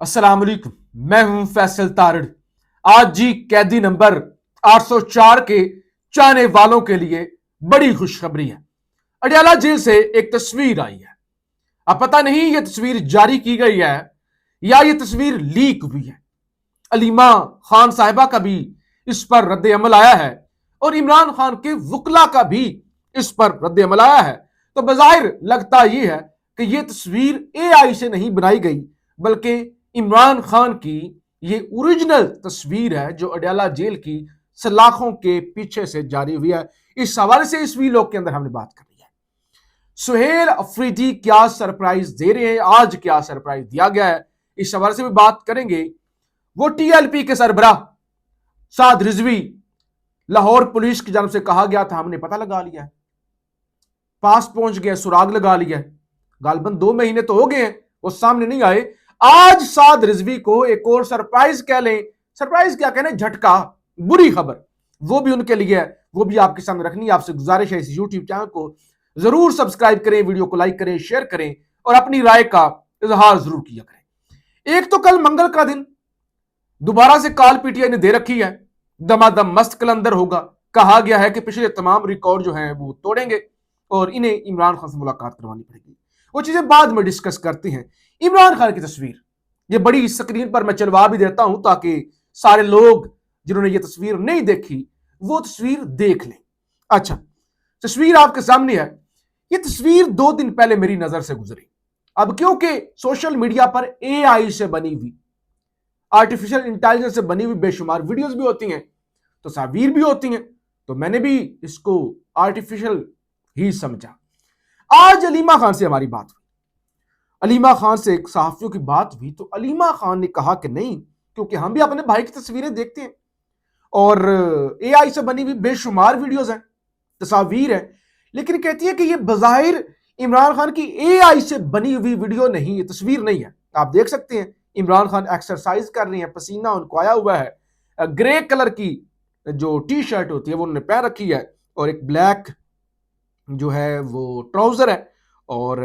अस्सलाम वालेकुम। मैं हूं फैसल तारड़। आज जी कैदी नंबर 804 के चाहने वालों के लिए बड़ी खुशखबरी है। अडयाला जेल से एक तस्वीर आई है। अब पता नहीं यह तस्वीर जारी की गई है या यह तस्वीर लीक हुई है। अलीमा खान साहिबा का भी इस पर रद्द अमल आया है और इमरान खान के वकला का भी इस पर रद्द अमल आया है। तो बज़ाहिर लगता यह है कि यह तस्वीर एआई से नहीं बनाई गई, बल्कि इमरान खान की ये ओरिजिनल तस्वीर है जो अडयाला जेल की सलाखों के पीछे से जारी हुई है। इस हवाले से इस वीडियो के अंदर हमने बात करनी है। सुहेल अफरीदी क्या सरप्राइज दे रहे हैं, आज क्या सरप्राइज दिया गया है, इस हवाले से भी बात करेंगे। वो टीएलपी के सरबराह साद रिजवी लाहौर पुलिस की जानब से कहा गया था, हमने पता लगा लिया है, पास पहुंच गया, सुराग लगा लिया है। गालबन 2 महीने तो हो गए हैं, वो सामने नहीं आए। आज साद रिजवी को एक और सरप्राइज कह लें, सरप्राइज क्या कहने, झटका, बुरी खबर वो भी उनके लिए है, वो भी आपके सामने रखनी है। आपसे गुजारिश है इस यूट्यूब चैनल को जरूर सब्सक्राइब करें, वीडियो को लाइक करें, शेयर करें और अपनी राय का इजहार जरूर किया करें। एक तो कल मंगल का दिन दोबारा से कॉल पीटीआई ने दे रखी है, दमादम मस्त कलंदर होगा। कहा गया है कि पिछले तमाम रिकॉर्ड जो हैं वो तोड़ेंगे और इन्हें इमरान खान से मुलाकात करवानी पड़ेगी। वो चीजें बाद में डिस्कस करते हैं। इमरान खान की तस्वीर ये बड़ी स्क्रीन पर मैं चलवा भी देता हूं ताकि सारे लोग जिन्होंने ये तस्वीर नहीं देखी वो तस्वीर देख लें। अच्छा, तस्वीर आपके सामने है। ये तस्वीर 2 दिन पहले मेरी नजर से गुजरी। अब क्योंकि सोशल मीडिया पर एआई से बनी हुई, आर्टिफिशियल इंटेलिजेंस से बनी हुई बेशुमार वीडियोस भी होती हैं, तस्वीर भी होती हैं, तो मैंने भी इसको आर्टिफिशियल ही समझा। आज अलीमा खान से हमारी बात हुई, अलीमा खान से एक सहाफियों की बात हुई, तो अलीमा खान ने कहा कि नहीं, क्योंकि हम भी अपने भाई की तस्वीरें देखते हैं और एआई से बनी हुई बेशुमार वीडियोस हैं, तस्वीर है, लेकिन कहती है कि ये बज़ाहिर इमरान खान की एआई से बनी हुई वीडियो नहीं है, तस्वीर नहीं है। आप देख सकते हैं इमरान खान एक्सरसाइज कर रहे हैं, पसीना उनको आया हुआ है, ग्रे कलर की जो टी शर्ट होती है वो उन्होंने पहन रखी है और एक ब्लैक जो है वो ट्राउजर है और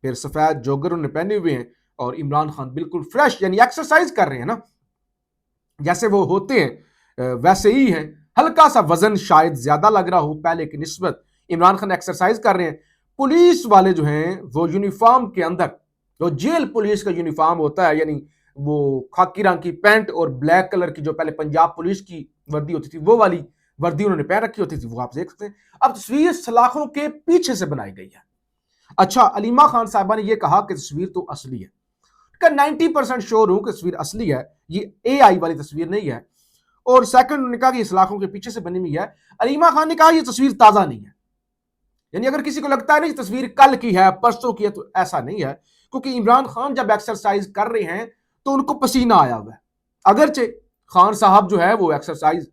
फिर सफेद जॉगर उन्होंने पहने हुए हैं और इमरान खान बिल्कुल फ्रेश, यानी एक्सरसाइज कर रहे हैं ना, जैसे वो होते हैं वैसे ही है। हल्का सा वजन शायद ज्यादा लग रहा हो पहले की निस्बत। इमरान खान एक्सरसाइज कर रहे हैं। पुलिस वाले जो हैं वो यूनिफॉर्म के अंदर, जो जेल पुलिस का यूनिफॉर्म होता है, यानी वो खाकी रंग की पैंट और ब्लैक कलर की जो पहले पंजाब पुलिस की वर्दी होती थी वो वाली वर्दी उन्होंने पहन रखी होती थी, वो आप देख सकते हैं। अब तस्वीर सलाखों के पीछे से बनाई गई है। अच्छा, अलीमा खान साहबा ने यह कहा कि तस्वीर तो असली है, 90% श्योर हूं कि तस्वीर असली है, ये एआई वाली तस्वीर नहीं है। और सेकंड उन्होंने कहा कि ये सलाखों के पीछे से बनी हुई है। अलीमा खान ने कहा यह तस्वीर ताजा नहीं है, यानी अगर किसी को लगता है ना तस्वीर कल की है, परसों की है, तो ऐसा नहीं है, क्योंकि इमरान खान जब एक्सरसाइज कर रहे हैं तो उनको पसीना आया हुआ है। अगरचे खान साहब जो है वो एक्सरसाइज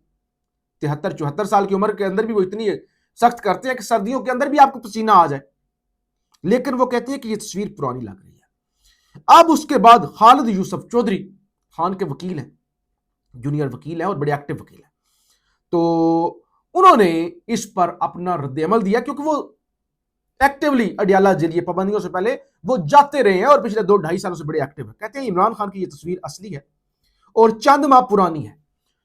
73-74 साल की उम्र के अंदर भी वो इतनी सख्त करते हैं कि सर्दियों के अंदर भी आपको पसीना आ जाए, लेकिन वो कहते हैं कि ये तस्वीर पुरानी लग रही है। अब उसके बाद खालिद यूसुफ चौधरी खान के वकील हैं, जूनियर वकील हैं और बड़े एक्टिव वकील हैं, तो उन्होंने इस पर अपना रद्द-ए-अमल दिया, क्योंकि वो एक्टिवली अडयाला जेल ये पाबंदियों से पहले वो जाते रहे हैं और पिछले 2-2.5 सालों से बड़े एक्टिव है। कहते हैं इमरान खान की ये तस्वीर असली है और चंद माह पुरानी है।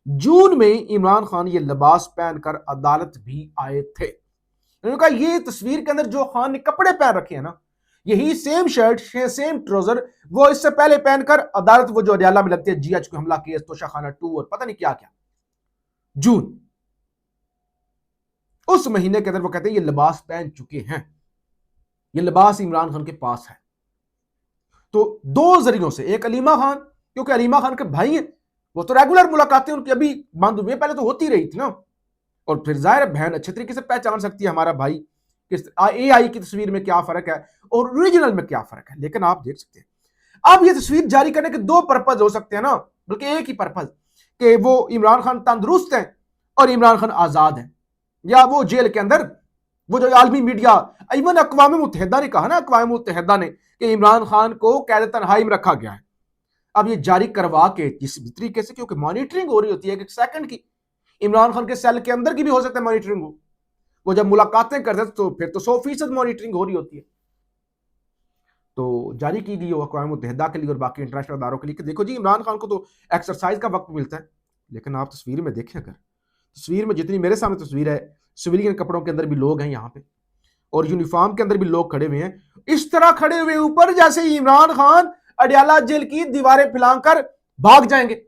जून में इमरान खान ये लिबास पहनकर अदालत भी आए थे। उन्होंने कहा ये तस्वीर के अंदर जो खान ने कपड़े पहन रखे हैं ना, यही सेम शर्ट, सेम ट्राउजर वो इससे पहले पहनकर अदालत, वो जो अडयाला में लगती है जीएच को हमला केस, तोशाखाना 2 और पता नहीं क्या क्या, जून उस महीने के अंदर वो कहते हैं ये लिबास पहन चुके हैं, ये लिबास इमरान खान के पास है। तो 2 जरियों से, एक अलीमा खान, क्योंकि अलीमा खान के भाई हैं, वो तो रेगुलर मुलाकातें उनकी अभी बंद हुई, पहले तो होती रही थी ना, और फिर जाहिर बहन अच्छे तरीके से पहचान सकती है हमारा भाई किस एआई की तस्वीर में क्या फर्क है और ओरिजिनल में क्या फर्क है। लेकिन आप देख सकते हैं अब ये तस्वीर जारी करने के 2 पर्पज हो सकते हैं ना, बल्कि एक ही पर्पज, कि वो इमरान खान तंदुरुस्त है और इमरान खान आजाद है, या वो जेल के अंदर, वो जो आलमी मीडिया, इवन अक़वाम मुत्तहिदा ने कहा ना, अक़वाम मुत्तहिदा ने कि इमरान खान को कैद तन्हाई में रखा गया है। अब ये जारी करवा के जिस तरीके से, क्योंकि मॉनिटरिंग हो रही होती है एक सेकंड की, इमरान खान के सेल के अंदर की भी हो सकता है मॉनिटरिंग हो, वो जब मुलाकातें करते तो फिर तो 100% मॉनिटरिंग हो रही होती है। तो जारी की गई अक़वाम मुत्तहिदा के लिए और बाकी इंटरनेशनल अदारों के लिए कि देखो जी, इमरान खान को तो एक्सरसाइज का वक्त मिलता है, लेकिन आप तस्वीर में देखें, अगर तस्वीर में जितनी मेरे सामने तस्वीर है, सिविलियन कपड़ों के अंदर भी लोग हैं यहाँ पे और यूनिफॉर्म के अंदर भी लोग खड़े हुए हैं, इस तरह खड़े हुए ऊपर जैसे इमरान खान अडयाला जेल की दीवारें फैलाकर भाग जाएंगे।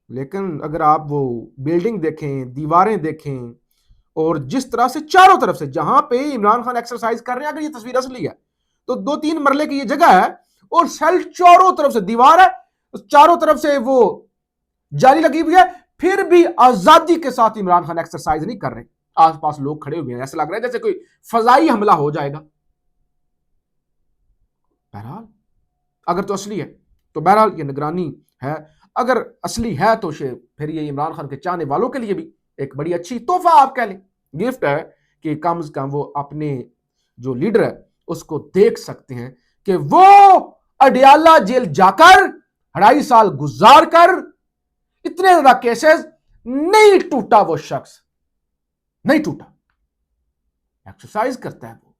लेकिन अगर आप वो बिल्डिंग देखें, दीवारें देखें और जिस तरह से चारों तरफ से जहां पे इमरान खान एक्सरसाइज कर रहे हैं, अगर ये तस्वीर असली है तो 2-3 मरले की ये जगह है और सेल चारों तरफ से दीवार है, चारों तरफ से वो जाली लगी हुई है, फिर भी आजादी के साथ इमरान खान एक्सरसाइज नहीं कर रहे। आसपास लोग खड़े हुए हैं, ऐसा लग रहा है जैसे कोई फजाई हमला हो जाएगा। बहरहाल अगर तो असली है तो बहरहाल ये निगरानी है, अगर असली है तो फिर ये इमरान खान के चाहने वालों के लिए भी एक बड़ी अच्छी तोहफा आप कह लें, गिफ्ट है कि कम से कम वो अपने जो लीडर है उसको देख सकते हैं कि वो अडयाला जेल जाकर 2.5 साल गुजार कर इतने ज्यादा केसेस नहीं टूटा, वो शख्स नहीं टूटा, एक्सरसाइज करता है वो।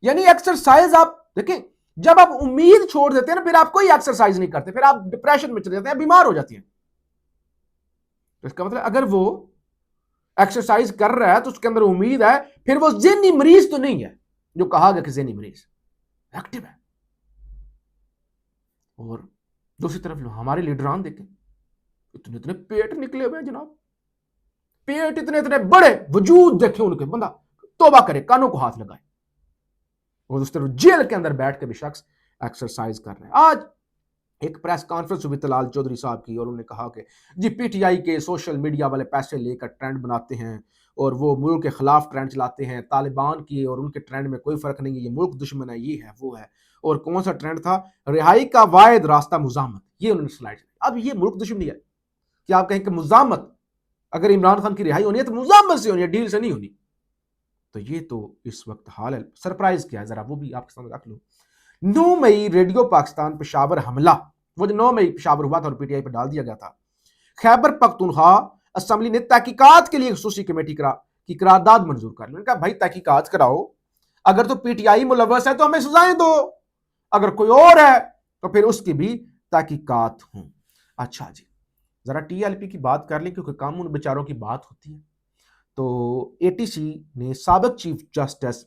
यानी एक्सरसाइज आप देखें, जब आप उम्मीद छोड़ देते हैं ना, फिर आप कोई एक्सरसाइज नहीं करते, फिर आप डिप्रेशन में चले जाते हैं, बीमार हो जाती हैं। तो इसका मतलब अगर वो एक्सरसाइज कर रहा है तो उसके अंदर उम्मीद है, फिर वो ज़हनी मरीज तो नहीं है जो कहा गया कि ज़हनी मरीज, एक्टिव है। और दूसरी तरफ हमारे लीडरान देखें, इतने इतने पेट निकले हुए हैं जनाब, पेट इतने इतने बड़े, वजूद देखे उनके, बंदा तौबा करे, कानों को हाथ लगाए। और उस तरफ जेल के अंदर बैठ के भी शख्स एक्सरसाइज कर रहे हैं। आज एक प्रेस कॉन्फ्रेंस हुई तलाल चौधरी साहब की और उन्होंने कहा कि जी पीटीआई के सोशल मीडिया वाले पैसे लेकर ट्रेंड बनाते हैं और वो मुल्क के खिलाफ ट्रेंड चलाते हैं, तालिबान की और उनके ट्रेंड में कोई फर्क नहीं है, ये मुल्क दुश्मन है, ये है वो है। और कौन सा ट्रेंड था? रिहाई का वाहिद रास्ता मुजामत, ये उन्होंने स्लाइड। अब ये मुल्क दुश्मनी है कि आप कहें कि मुजामत, अगर इमरान खान की रिहाई होनी है तो मुजामत से होनी है, डील से नहीं होनी। तो ये तो इस वक्त हाल है। सरप्राइज क्या है जरा वो भी आपके सामने रख लो। 9 मई रेडियो पाकिस्तान पेशावर हमला, वो जो 9 मई पेशावर हुआ था और पीटीआई पर डाल दिया गया था। खैबर पख्तूनख्वा असेंबली ने तहकीकात के लिए खसूसी कमेटी की करारदाद मंजूर कर ली। उन्होंने कहा भाई तहकीकात कराओ, अगर तो पीटीआई मुलव्वस है तो हमें सजाएं दो, अगर कोई और है तो फिर उसकी भी तहकीकात हो। अच्छा जी, जरा टीएलपी की बात कर लें क्योंकि काम उन बेचारों की बात होती है। तो एटीसी ने साबिक चीफ जस्टिस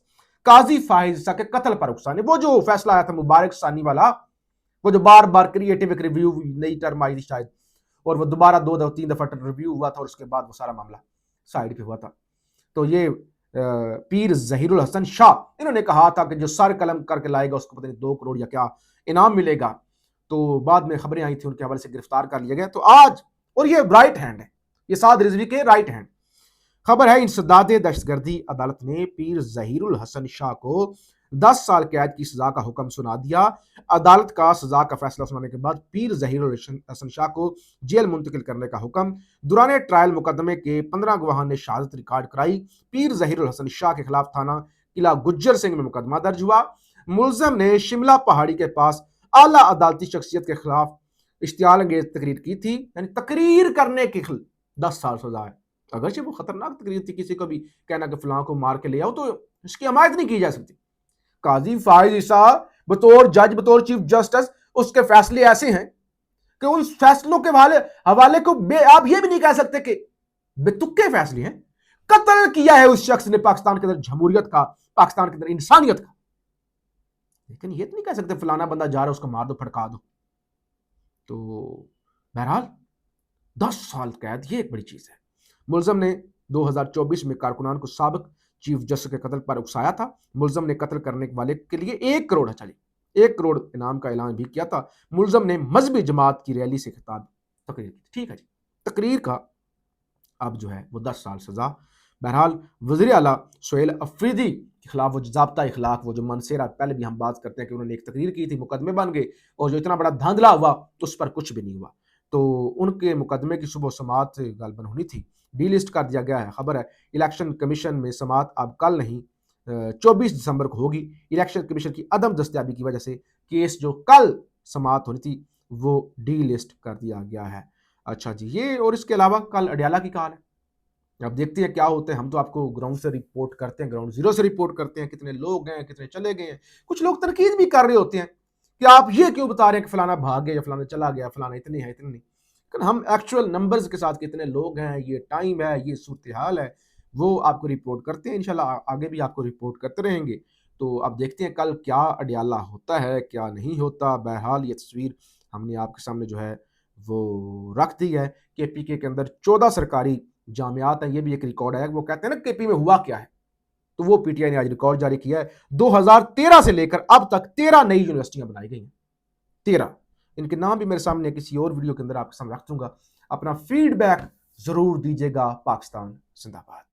काजी फाहिज ईसा के कत्ल पर उकसाने, वो जो फैसला आया था मुबारक सानी वाला, वो जो बार बार क्रिएटिव एक रिव्यू, नई टर्म आई थी शायद, और वो दोबारा 2-3 दफा रिव्यू हुआ था और उसके बाद वो सारा मामला साइड पे हुआ था। तो ये पीर जहीरुल हसन शाह, इन्होंने कहा था कि जो सर कलम करके लाएगा उसको पता नहीं 2 करोड़ या क्या इनाम मिलेगा। तो बाद में खबरें आई थी उनके हवाले से गिरफ्तार कर लिया गया। तो आज, और ये राइट हैंड है, ये साद रिजवी के राइट हैंड, खबर है इंसदाद दहशतगर्दी अदालत ने पीर जहीरुल हसन शाह को 10 साल कैद की सजा का हुक्म सुना दिया। अदालत का सजा का फैसला सुनाने के बाद पीर जहीरुल हसन शाह को जेल मुंतकिल करने का हुक्म। दौरान ट्रायल मुकदमे के 15 गवाहां ने शहादत रिकॉर्ड कराई। पीर जहीरुल हसन शाह के खिलाफ थाना किला गुज्जर सिंह में मुकदमा दर्ज हुआ। मुलजम ने शिमला पहाड़ी के पास आला अदालती शख्सियत के खिलाफ इश्तियाल अंगेज तकरीर की थी, यानी तकरीर करने की 10 साल सजा है। अगरचे वो खतरनाक तकरीर थी, किसी को भी कहना कि फलां को मार के ले आओ, तो इसकी हमायत नहीं की जा सकती। काजी फाहिज ईसा बतौर जज, बतौर चीफ जस्टिस, उसके फैसले ऐसे हैं कि उन फैसलों के हवाले को आप ये भी नहीं कह सकते कि बेतुके फैसले हैं। कत्ल किया है उस शख्स ने पाकिस्तान के अंदर जमहूरियत का, पाकिस्तान के अंदर इंसानियत का, लेकिन ये तो नहीं कह सकते फलाना बंदा जा रहा है उसको मार दो, फड़का दो। तो बहरहाल 10 साल कैद, ये एक बड़ी चीज है। मुलजम ने 2024 में कारकुनान को साबिक चीफ जस्टिस के कत्ल पर उकसाया था। मुलजम ने कत्ल करने वाले के लिए 1 करोड़, चलिए 1 करोड़ इनाम का ऐलान भी किया था। मुलजम ने मजहबी जमात की रैली से खिताब तकरीर की। ठीक है जी, तकरीर का अब जो है वो 10 साल सजा। बहरहाल वज़ीर आला सुहेल अफरीदी के खिलाफ वो ज़ाब्ता इखलाक, वो जो मनसेरा, पहले भी हम बात करते हैं कि उन्होंने एक तकरीर की थी, मुकदमे बन गए और जो इतना बड़ा धांधला हुआ उस पर कुछ भी नहीं हुआ। तो उनके मुकदमे की सुबह समात गालबन होनी थी, डी लिस्ट कर दिया गया है। खबर है इलेक्शन कमीशन में समात अब कल नहीं 24 दिसंबर को होगी। इलेक्शन कमीशन की अदम दस्तयाबी की वजह से केस जो कल समात होनी थी वो डी लिस्ट कर दिया गया है। अच्छा जी, ये और इसके अलावा कल अडयाला की कॉल है। अब देखते हैं क्या होता है। हम तो आपको ग्राउंड से रिपोर्ट करते हैं, ग्राउंड जीरो से रिपोर्ट करते हैं, कितने लोग हैं, कितने चले गए हैं। कुछ लोग तनकीद भी कर रहे होते हैं कि आप ये क्यों बता रहे हैं कि फलाना भाग गया या फलाना चला गया, फलाना इतनी है इतनी नहीं। लेकिन हम एक्चुअल नंबर्स के साथ कितने लोग हैं, ये टाइम है, ये सूरत हाल है, वो आपको रिपोर्ट करते हैं। इंशाल्लाह आगे भी आपको रिपोर्ट करते रहेंगे। तो अब देखते हैं कल क्या अडियाला होता है, क्या नहीं होता। बहरहाल ये तस्वीर हमने आपके सामने जो है वो रख दी है। केपीके के अंदर 14 सरकारी जामियात हैं, ये भी एक रिकॉर्ड है। वो कहते हैं ना केपी में हुआ क्या है, तो वो पीटीआई ने आज रिकॉर्ड जारी किया है। 2013 से लेकर अब तक 13 नई यूनिवर्सिटियां बनाई गई हैं। 13। इनके नाम भी मेरे सामने किसी और वीडियो के अंदर आपके सामने रख दूंगा। अपना फीडबैक जरूर दीजिएगा। पाकिस्तान जिंदाबाद।